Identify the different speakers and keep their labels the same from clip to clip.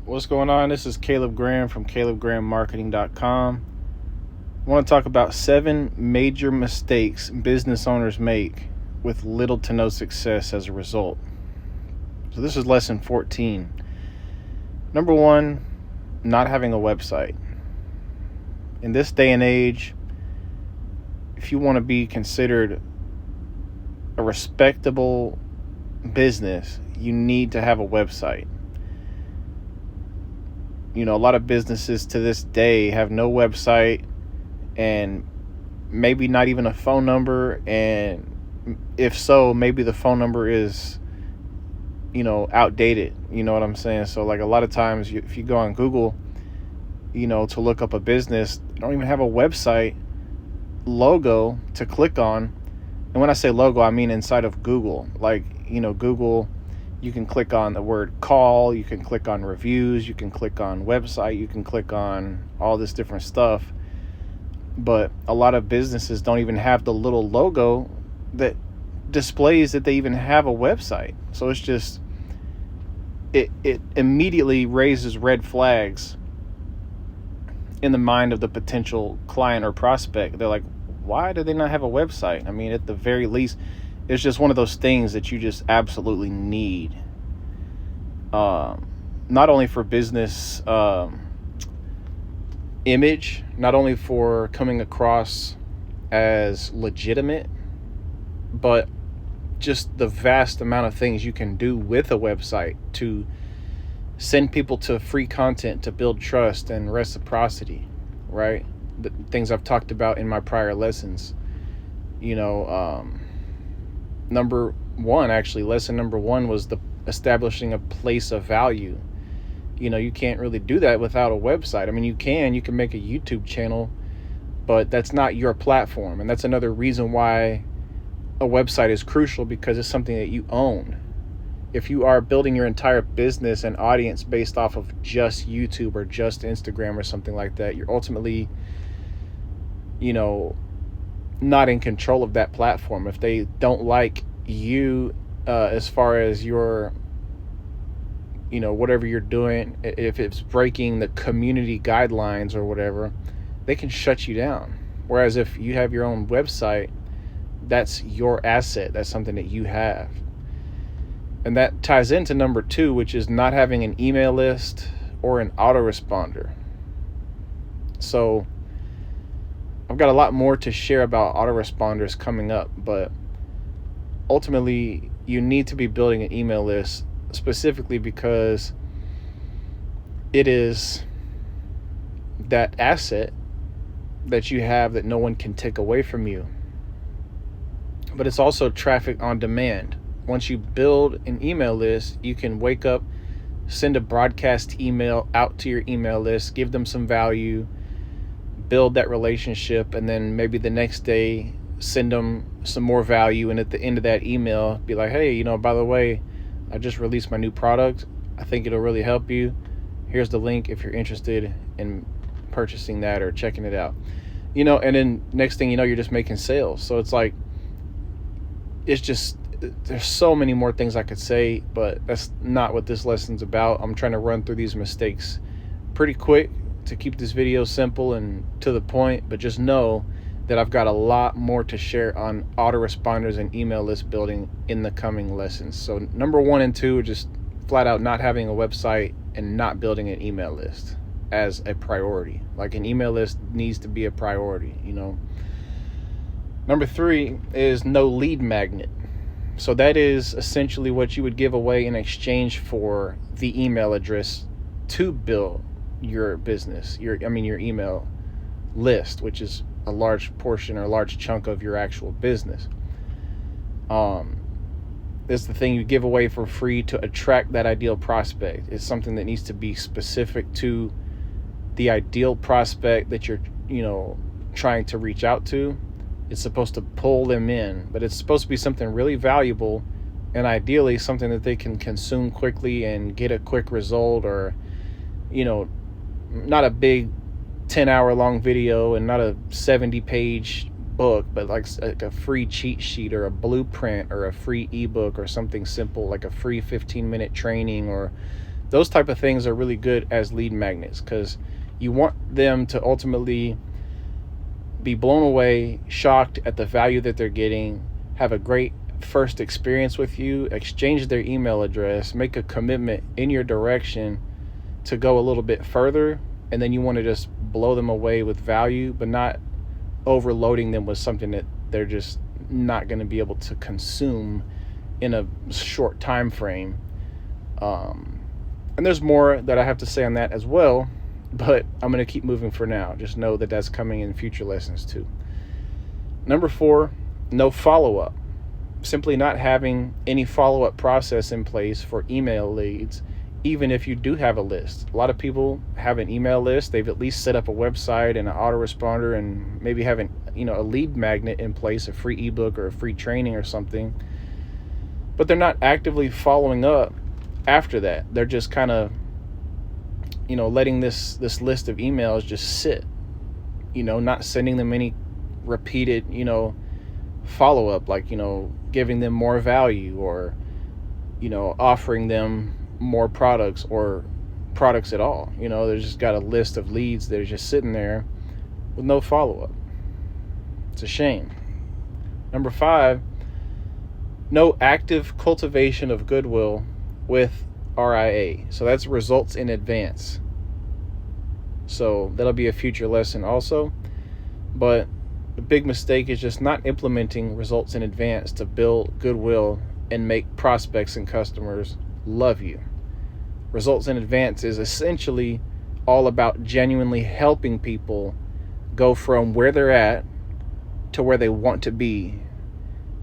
Speaker 1: What's going on? This is Caleb Graham from CalebGrahamMarketing.com. I want to talk about 7 major mistakes business owners make with little to no success as a result. So this is lesson 14. Number 1, not having a website. In this day and age, if you want to be considered a respectable business, you need to have a website. You know, a lot of businesses to this day have no website and maybe not even a phone number. And if so, maybe the phone number is, outdated. You know what I'm saying? So like a lot of times if you go on Google, to look up a business, they don't even have a website logo to click on. And when I say logo, I mean inside of Google. Like, Google, you can click on the word call, you can click on reviews, you can click on website, you can click on all this different stuff. But a lot of businesses don't even have the little logo that displays that they even have a website. So it's just, it immediately raises red flags in the mind of the potential client or prospect. They're like, why do they not have a website? I mean, at the very least, it's just one of those things that you just absolutely need. Not only for business image, not only for coming across as legitimate, but just the vast amount of things you can do with a website to send people to free content, to build trust and reciprocity, right? The things I've talked about in my prior lessons. Number 1, actually, lesson number 1 was the establishing a place of value. You can't really do that without a website. I mean, you can make a YouTube channel, but that's not your platform. And that's another reason why a website is crucial, because it's something that you own. If you are building your entire business and audience based off of just YouTube or just Instagram or something like that, you're ultimately, not in control of that platform. If they don't like you as far as your, whatever you're doing, if it's breaking the community guidelines or whatever, they can shut you down. Whereas if you have your own website, that's your asset. That's something that you have. And that ties into number 2, which is not having an email list or an autoresponder. So I've got a lot more to share about autoresponders coming up, but ultimately you need to be building an email list, specifically because it is that asset that you have that no one can take away from you. But it's also traffic on demand. Once you build an email list, you can wake up, send a broadcast email out to your email list, give them some value, build that relationship, and then maybe the next day send them some more value. And at the end of that email, be like, hey, by the way, I just released my new product. I think it'll really help you. Here's the link if you're interested in purchasing that or checking it out. And then next thing you know, you're just making sales. So it's like, there's so many more things I could say, but that's not what this lesson's about. I'm trying to run through these mistakes pretty quick to keep this video simple and to the point, but just know that I've got a lot more to share on autoresponders and email list building in the coming lessons. So number 1 and 2 are just flat out not having a website and not building an email list as a priority. Like, an email list needs to be a priority, Number 3 is no lead magnet. So that is essentially what you would give away in exchange for the email address to build your business, your email list, which is a large portion or a large chunk of your actual business. It's the thing you give away for free to attract that ideal prospect. It's something that needs to be specific to the ideal prospect that you're, trying to reach out to. It's supposed to pull them in, but it's supposed to be something really valuable, and ideally something that they can consume quickly and get a quick result, or, not a big 10-hour long video and not a 70-page book, but like a free cheat sheet or a blueprint or a free ebook or something simple, like a free 15-minute training or Those type of things are really good as lead magnets, because you want them to ultimately be blown away, shocked at the value that they're getting, have a great first experience with you, exchange their email address, make a commitment in your direction to go a little bit further, and then you want to just blow them away with value, but not overloading them with something that they're just not going to be able to consume in a short time frame. And there's more that I have to say on that as well, but I'm going to keep moving for now. Just know that that's coming in future lessons too. Number 4, no follow-up. Simply not having any follow-up process in place for email leads, even if you do have a list. A lot of people have an email list. They've at least set up a website and an autoresponder, and maybe have a lead magnet in place, a free ebook or a free training or something. But they're not actively following up after that. They're just kind of, letting this list of emails just sit, not sending them any repeated, follow-up, like, giving them more value, or, offering them more products or products at all. They're just got a list of leads that are just sitting there with no follow-up. It's a shame. Number 5, no active cultivation of goodwill with RIA. So that's results in advance. So that'll be a future lesson also. But the big mistake is just not implementing results in advance to build goodwill and make prospects and customers love you. Results in advance is essentially all about genuinely helping people go from where they're at to where they want to be,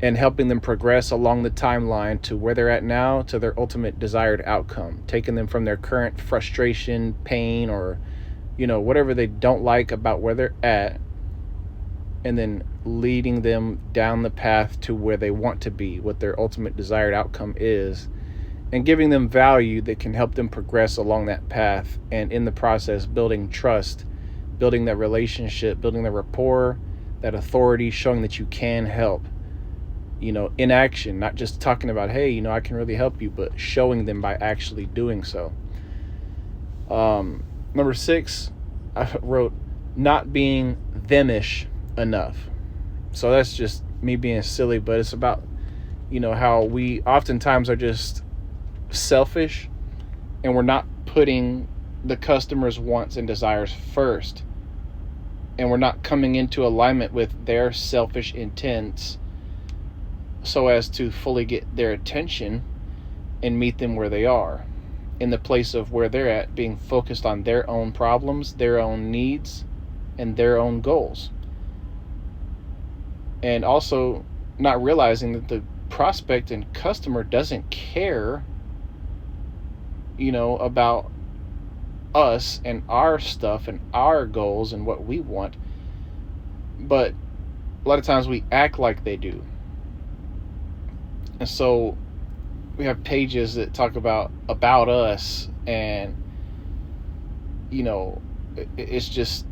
Speaker 1: and helping them progress along the timeline to where they're at now to their ultimate desired outcome, taking them from their current frustration, pain, or whatever they don't like about where they're at, and then leading them down the path to where they want to be, what their ultimate desired outcome is, and giving them value that can help them progress along that path, and in the process building trust, building that relationship, building that rapport, that authority, showing that you can help, in action, not just talking about, hey, I can really help you, but showing them by actually doing so. Number 6, I wrote not being themish enough. So that's just me being silly, but it's about, how we oftentimes are just selfish, and we're not putting the customer's wants and desires first, and we're not coming into alignment with their selfish intents so as to fully get their attention and meet them where they are, in the place of where they're at, being focused on their own problems, their own needs, and their own goals. And also not realizing that the prospect and customer doesn't care, about us and our stuff and our goals and what we want. But a lot of times we act like they do. And so we have pages that talk about us, and it's just,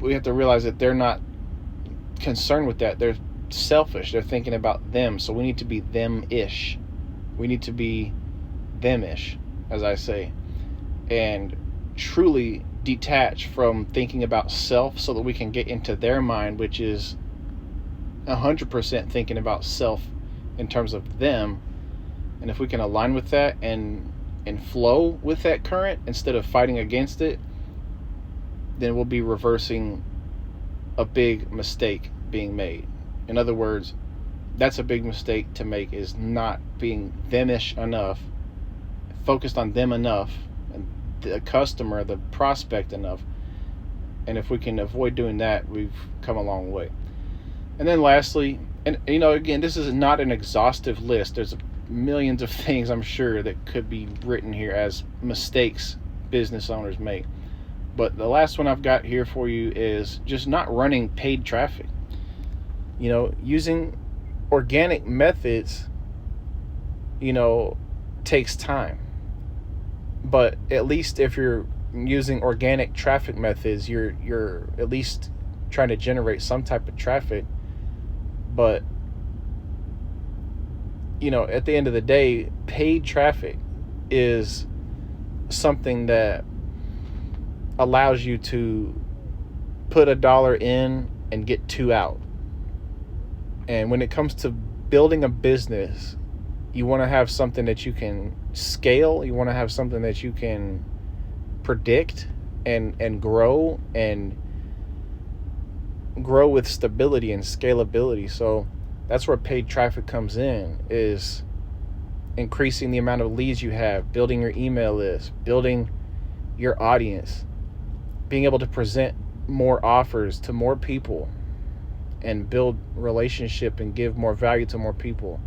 Speaker 1: we have to realize that they're not concerned with that. They're selfish. They're thinking about them. So we need to be them-ish. We need to be them-ish, as I say, and truly detach from thinking about self, so that we can get into their mind, which is 100% thinking about self in terms of them. And if we can align with that and flow with that current instead of fighting against it, then we'll be reversing a big mistake being made. In other words, that's a big mistake to make, is not being themish enough, focused on them enough, and the customer, the prospect enough. And if we can avoid doing that, we've come a long way. And then lastly, and again, this is not an exhaustive list. There's millions of things, I'm sure, that could be written here as mistakes business owners make. But the last one I've got here for you is just not running paid traffic. Using organic methods, takes time. But at least if you're using organic traffic methods, you're at least trying to generate some type of traffic. But at the end of the day, paid traffic is something that allows you to put $1 in and get 2 out. And when it comes to building a business, you want to have something that you can scale. You want to have something that you can predict and grow with stability and scalability. So that's where paid traffic comes in, is increasing the amount of leads you have, building your email list, building your audience, being able to present more offers to more people and build relationship and give more value to more people.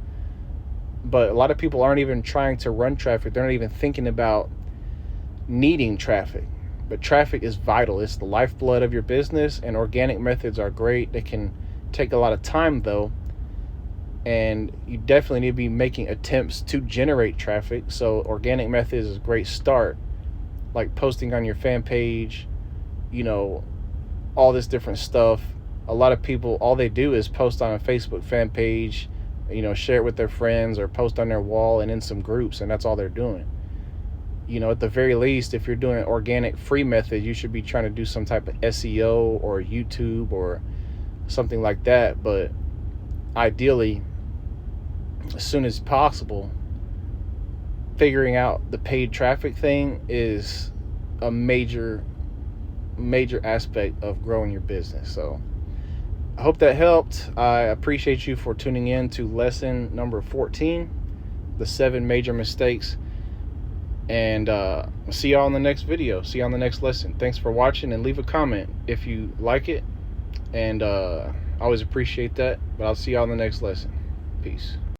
Speaker 1: But a lot of people aren't even trying to run traffic. They're not even thinking about needing traffic. But traffic is vital. It's the lifeblood of your business, and organic methods are great. They can take a lot of time though, and you definitely need to be making attempts to generate traffic. So organic methods is a great start, like posting on your fan page, all this different stuff. A lot of people, all they do is post on a Facebook fan page, share it with their friends or post on their wall and in some groups, and that's all they're doing. At the very least, if you're doing an organic free method, you should be trying to do some type of SEO or YouTube or something like that. But ideally, as soon as possible, figuring out the paid traffic thing is a major aspect of growing your business. So I hope that helped. I appreciate you for tuning in to lesson number 14, the 7 major mistakes. And see y'all in the next video. See you on the next lesson. Thanks for watching, and leave a comment if you like it. And I always appreciate that. But I'll see y'all in the next lesson. Peace.